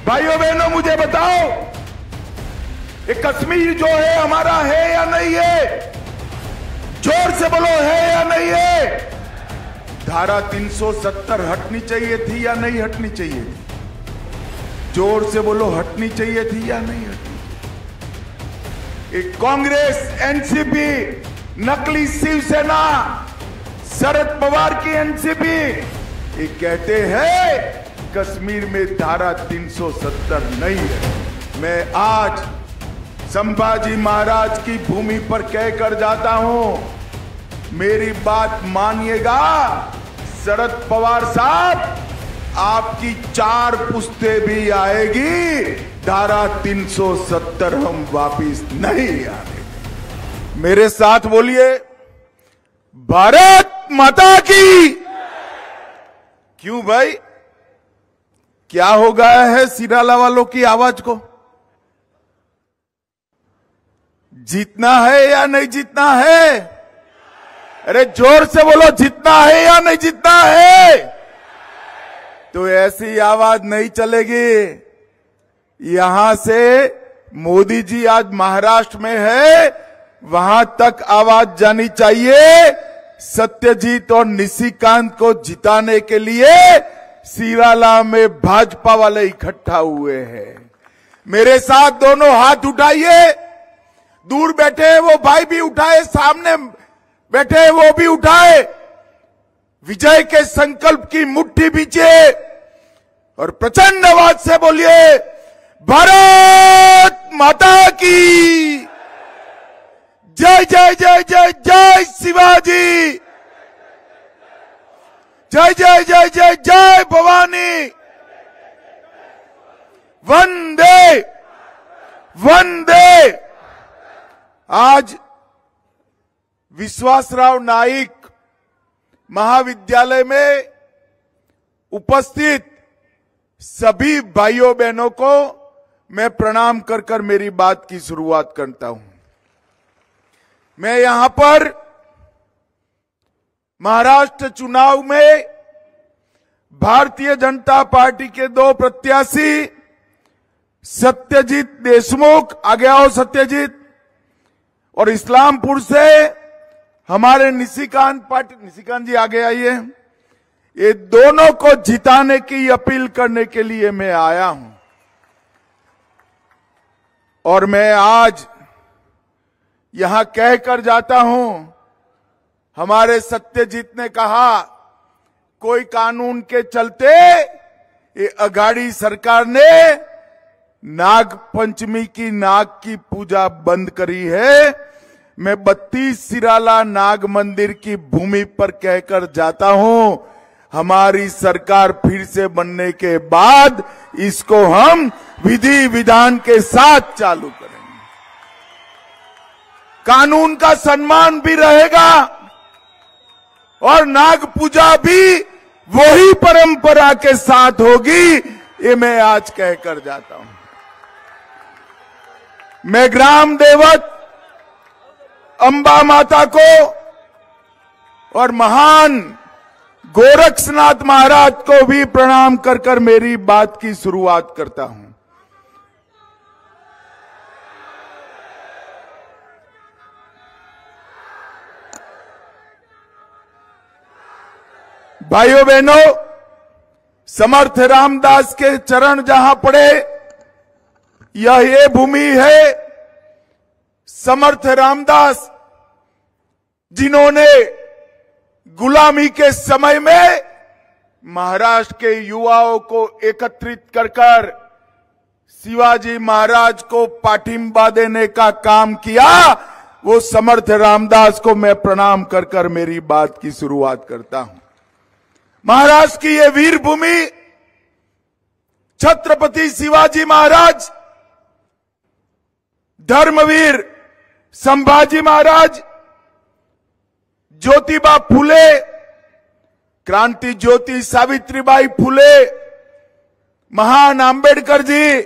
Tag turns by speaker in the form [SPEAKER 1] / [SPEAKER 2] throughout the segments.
[SPEAKER 1] भाइयों बहनों, मुझे बताओ, ये कश्मीर जो है हमारा है या नहीं है? जोर से बोलो, है या नहीं है? धारा 370 हटनी चाहिए थी या नहीं हटनी चाहिए थी? जोर से बोलो, हटनी चाहिए थी या नहीं हटनी? एक कांग्रेस, एनसीपी, नकली शिवसेना, शरद पवार की एनसीपी, ये कहते हैं कश्मीर में धारा 370 नहीं है। मैं आज संभाजी महाराज की भूमि पर कहकर जाता हूं, मेरी बात मानिएगा शरद पवार साहब, आपकी 4 पुश्तें भी आएगी, धारा 370 हम वापिस नहीं आने। मेरे साथ बोलिए, भारत माता की। क्यों भाई, क्या हो गया है सिराला वालों की आवाज को? जीतना है या नहीं जीतना है? अरे जोर से बोलो, जीतना है या नहीं जीतना है? तो ऐसी आवाज नहीं चलेगी। यहां से मोदी जी आज महाराष्ट्र में है, वहां तक आवाज जानी चाहिए। सत्यजीत और निशिकांत को जिताने के लिए सिराला में भाजपा वाले इकट्ठा हुए हैं। मेरे साथ दोनों हाथ उठाइए। दूर बैठे वो भाई भी उठाए, सामने बैठे वो भी उठाए। विजय के संकल्प की मुट्ठी बीचे और प्रचंड आवाज से बोलिए, भारत माता की जय जय जय जय जय शिवाजी, जय जय जय जय जय भवानी, वंदे वंदे। आज विश्वासराव नाइक महाविद्यालय में उपस्थित सभी भाइयों बहनों को मैं प्रणाम कर कर मेरी बात की शुरुआत करता हूं। मैं यहां पर महाराष्ट्र चुनाव में भारतीय जनता पार्टी के 2 प्रत्याशी सत्यजीत देशमुख, आगे आओ सत्यजीत, और इस्लामपुर से हमारे निशिकांत जी आगे आइए, ये दोनों को जिताने की अपील करने के लिए मैं आया हूं। और मैं आज यहां कहकर जाता हूं, हमारे सत्यजीत ने कहा कोई कानून के चलते ये अघाड़ी सरकार ने नाग पंचमी की नाग की पूजा बंद करी है। मैं 32 सिराला नाग मंदिर की भूमि पर कहकर जाता हूं, हमारी सरकार फिर से बनने के बाद इसको हम विधि विधान के साथ चालू करेंगे। कानून का सम्मान भी रहेगा और नाग पूजा भी वही परंपरा के साथ होगी, ये मैं आज कहकर जाता हूं। मैं ग्राम देवत अंबा माता को और महान गोरक्षनाथ महाराज को भी प्रणाम कर कर मेरी बात की शुरुआत करता हूं। भाइयों बहनों, समर्थ रामदास के चरण जहां पड़े, यह ये भूमि है। समर्थ रामदास जिन्होंने गुलामी के समय में महाराष्ट्र के युवाओं को एकत्रित कर कर शिवाजी महाराज को पाठिंबा देने का काम किया, वो समर्थ रामदास को मैं प्रणाम कर कर मेरी बात की शुरुआत करता हूं। महाराष्ट्र की ये वीर भूमि, छत्रपति शिवाजी महाराज, धर्मवीर संभाजी महाराज, ज्योतिबा फुले, क्रांति ज्योति सावित्रीबाई फुले, महान अंबेडकर जी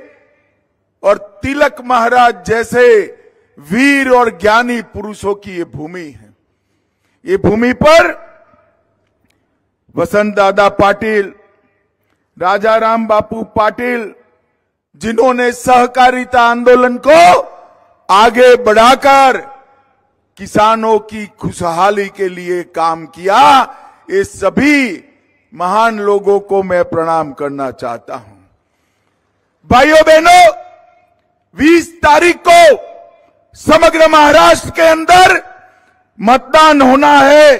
[SPEAKER 1] और तिलक महाराज जैसे वीर और ज्ञानी पुरुषों की ये भूमि है। ये भूमि पर वसंत दादा पाटिल, राजाराम बापू पाटिल, जिन्होंने सहकारिता आंदोलन को आगे बढ़ाकर किसानों की खुशहाली के लिए काम किया, ये सभी महान लोगों को मैं प्रणाम करना चाहता हूं। भाइयों बहनों, 20 तारीख को समग्र महाराष्ट्र के अंदर मतदान होना है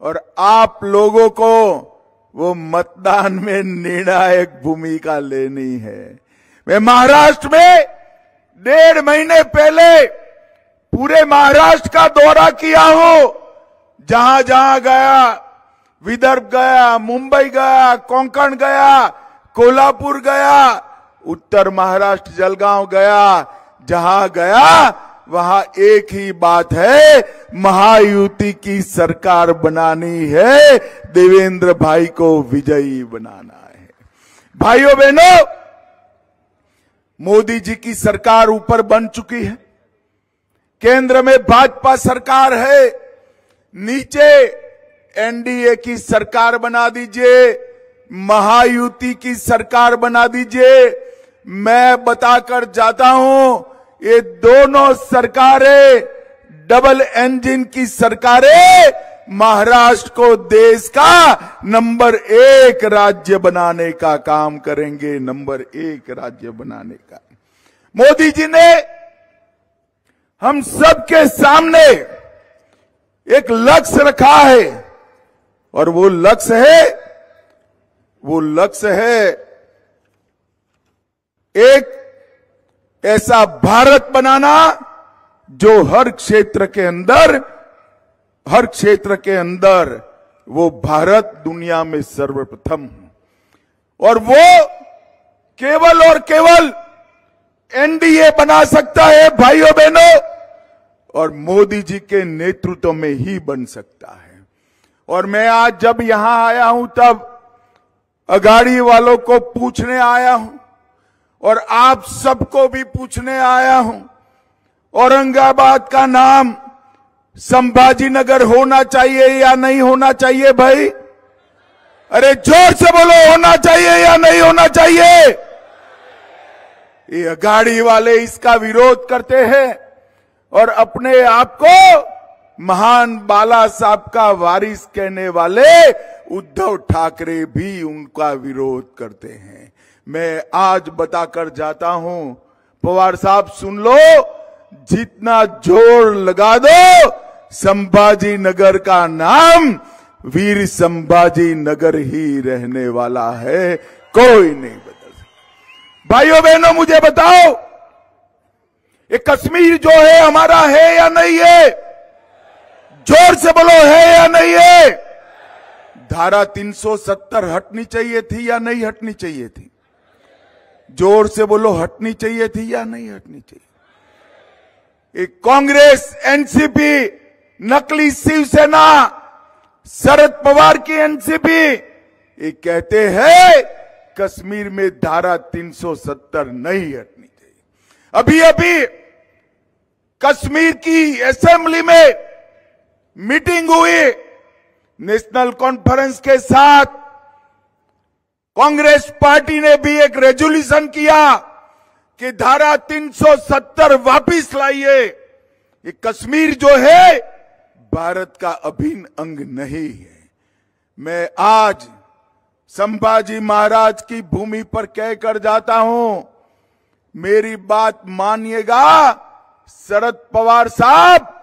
[SPEAKER 1] और आप लोगों को वो मतदान में निर्णायक भूमिका लेनी है। मैं महाराष्ट्र में 1.5 महीने पहले पूरे महाराष्ट्र का दौरा किया हूं। जहां जहां गया, विदर्भ गया, मुंबई गया, कोंकण गया, कोल्हापुर गया, उत्तर महाराष्ट्र जलगांव गया, जहां गया वहां एक ही बात है, महायुति की सरकार बनानी है, देवेंद्र भाई को विजयी बनाना है। भाइयों बहनों, मोदी जी की सरकार ऊपर बन चुकी है, केंद्र में भाजपा सरकार है, नीचे एनडीए की सरकार बना दीजिए, महायुति की सरकार बना दीजिए। मैं बताकर जाता हूं, ये दोनों सरकारें डबल इंजन की सरकारें महाराष्ट्र को देश का नंबर 1 राज्य बनाने का काम करेंगे, नंबर 1 राज्य बनाने का। मोदी जी ने हम सबके सामने एक लक्ष्य रखा है और वो लक्ष्य है एक ऐसा भारत बनाना जो हर क्षेत्र के अंदर वो भारत दुनिया में सर्वप्रथम हो। और वो केवल और केवल एनडीए बना सकता है भाइयों बहनों, और मोदी जी के नेतृत्व में ही बन सकता है। और मैं आज जब यहां आया हूं तब अघाड़ी वालों को पूछने आया हूं और आप सबको भी पूछने आया हूं, औरंगाबाद का नाम संभाजी नगर होना चाहिए या नहीं होना चाहिए भाई? अरे जोर से बोलो, होना चाहिए या नहीं होना चाहिए? ये अघाड़ी वाले इसका विरोध करते हैं और अपने आप को महान बाला साहब का वारिस कहने वाले उद्धव ठाकरे भी उनका विरोध करते हैं। मैं आज बताकर जाता हूं, पवार साहब सुन लो, जितना जोर लगा दो, संभाजी नगर का नाम वीर संभाजी नगर ही रहने वाला है, कोई नहीं बदल सकता। भाइयों बहनों, मुझे बताओ, ये कश्मीर जो है हमारा है या नहीं है? जोर से बोलो, है या नहीं है? धारा 370 हटनी चाहिए थी या नहीं हटनी चाहिए थी? जोर से बोलो, हटनी चाहिए थी या नहीं हटनी चाहिए? एक कांग्रेस, एनसीपी, नकली शिवसेना, शरद पवार की एनसीपी, ये कहते हैं कश्मीर में धारा 370 नहीं हटनी चाहिए। अभी अभी कश्मीर की असेंबली में मीटिंग हुई, नेशनल कॉन्फ्रेंस के साथ कांग्रेस पार्टी ने भी एक रेजोल्यूशन किया कि धारा 370 वापिस लाइए। ये कश्मीर जो है भारत का अभिन्न अंग नहीं है। मैं आज संभाजी महाराज की भूमि पर कहकर जाता हूं, मेरी बात मानिएगा, शरद पवार साहब,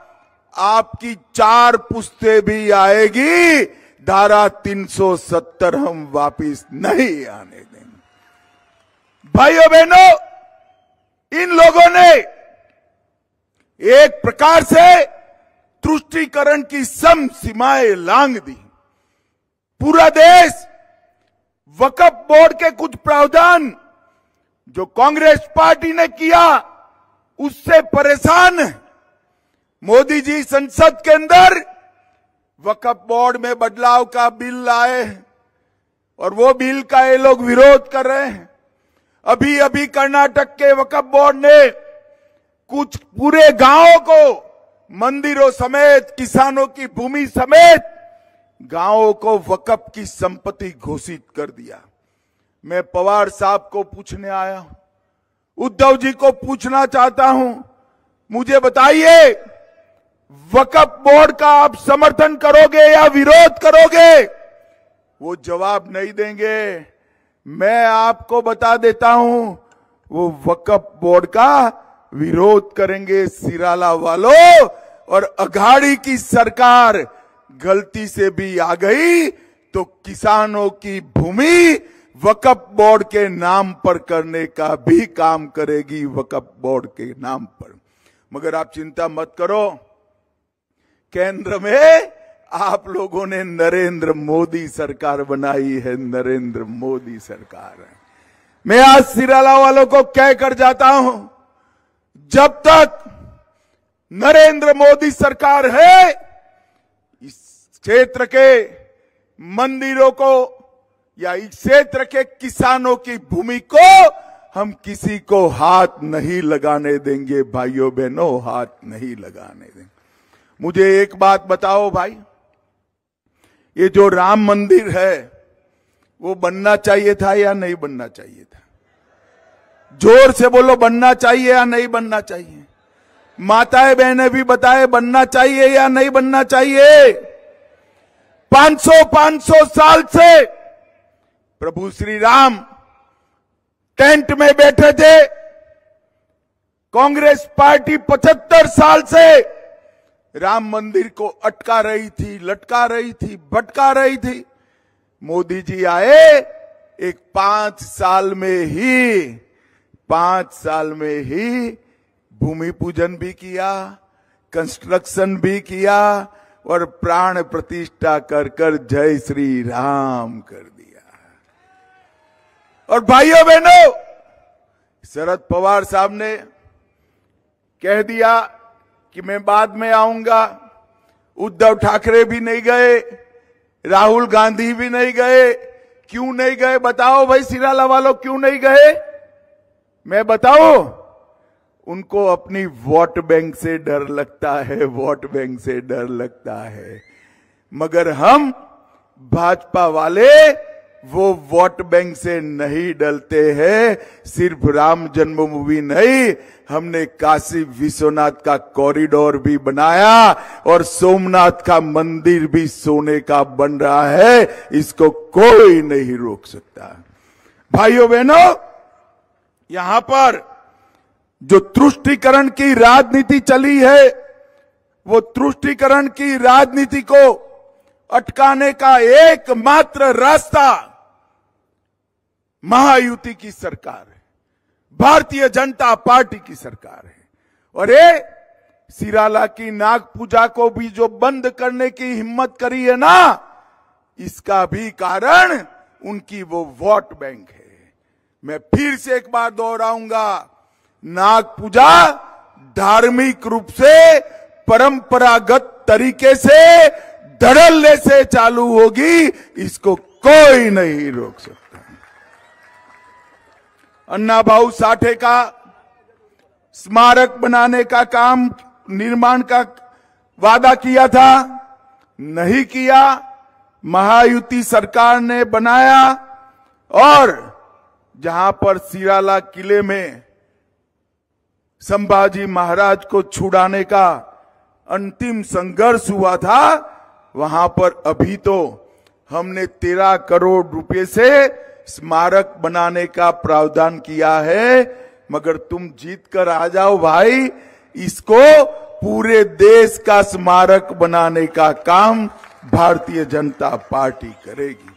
[SPEAKER 1] आपकी 4 पुश्ते भी आएगी, धारा 370 हम वापिस नहीं आने देंगे। भाइयों बहनों, इन लोगों ने एक प्रकार से तुष्टीकरण की सम सीमाएं लांघ दी। पूरा देश वक्फ बोर्ड के कुछ प्रावधान जो कांग्रेस पार्टी ने किया उससे परेशान है। मोदी जी संसद के अंदर वक्फ बोर्ड में बदलाव का बिल लाए हैं और वो बिल का ये लोग विरोध कर रहे हैं। अभी अभी कर्नाटक के वक्फ बोर्ड ने कुछ पूरे गांवों को, मंदिरों समेत, किसानों की भूमि समेत गांवों को वक्फ की संपत्ति घोषित कर दिया। मैं पवार साहब को पूछने आया हूं, उद्धव जी को पूछना चाहता हूं, मुझे बताइए वक्फ बोर्ड का आप समर्थन करोगे या विरोध करोगे? वो जवाब नहीं देंगे। मैं आपको बता देता हूं, वो वक्फ बोर्ड का विरोध करेंगे सिराला वालों। और अघाड़ी की सरकार गलती से भी आ गई तो किसानों की भूमि वक्फ बोर्ड के नाम पर करने का भी काम करेगी, वक्फ बोर्ड के नाम पर। मगर आप चिंता मत करो, केंद्र में आप लोगों ने नरेंद्र मोदी सरकार बनाई है, नरेंद्र मोदी सरकार है। मैं आज सिराला वालों को कह कर जाता हूं, जब तक नरेंद्र मोदी सरकार है, इस क्षेत्र के मंदिरों को या इस क्षेत्र के किसानों की भूमि को हम किसी को हाथ नहीं लगाने देंगे। भाइयों बहनों, हाथ नहीं लगाने देंगे। मुझे एक बात बताओ भाई, ये जो राम मंदिर है वो बनना चाहिए था या नहीं बनना चाहिए था? जोर से बोलो, बनना चाहिए या नहीं बनना चाहिए? माताएं बहनें भी बताए, बनना चाहिए या नहीं बनना चाहिए? 500 साल से प्रभु श्री राम टेंट में बैठे थे। कांग्रेस पार्टी 75 साल से राम मंदिर को अटका रही थी, लटका रही थी, भटका रही थी। मोदी जी आए, एक 5 साल में ही भूमि पूजन भी किया, कंस्ट्रक्शन भी किया और प्राण प्रतिष्ठा कर कर जय श्री राम कर दिया। और भाइयों बहनों, शरद पवार साहब ने कह दिया कि मैं बाद में आऊंगा। उद्धव ठाकरे भी नहीं गए, राहुल गांधी भी नहीं गए। क्यों नहीं गए बताओ भाई सिराला वालों, क्यों नहीं गए? मैं बताऊं, उनको अपनी वोट बैंक से डर लगता है, वोट बैंक से डर लगता है। मगर हम भाजपा वाले वो वोट बैंक से नहीं डरते हैं। सिर्फ राम जन्मभूमि नहीं, हमने काशी विश्वनाथ का कॉरिडोर भी बनाया और सोमनाथ का मंदिर भी सोने का बन रहा है। इसको कोई नहीं रोक सकता। भाइयों बहनों, यहां पर जो तुष्टीकरण की राजनीति चली है, वो तुष्टीकरण की राजनीति को अटकाने का एकमात्र रास्ता महायुति की सरकार है, भारतीय जनता पार्टी की सरकार है। और ये सिराला की नाग पूजा को भी जो बंद करने की हिम्मत करी है ना, इसका भी कारण उनकी वो वोट बैंक है। मैं फिर से एक बार दोहराऊंगा, नाग पूजा धार्मिक रूप से परंपरागत तरीके से धड़ल्ले से चालू होगी, इसको कोई नहीं रोक सकता। अन्ना भाऊ साठे का स्मारक बनाने का काम, निर्माण का वादा किया था, नहीं किया। महायुति सरकार ने बनाया और जहां पर सिराला किले में संभाजी महाराज को छुड़ाने का अंतिम संघर्ष हुआ था, वहां पर अभी तो हमने 13 करोड़ रुपए से स्मारक बनाने का प्रावधान किया है। मगर तुम जीत कर आ जाओ भाई, इसको पूरे देश का स्मारक बनाने का काम भारतीय जनता पार्टी करेगी।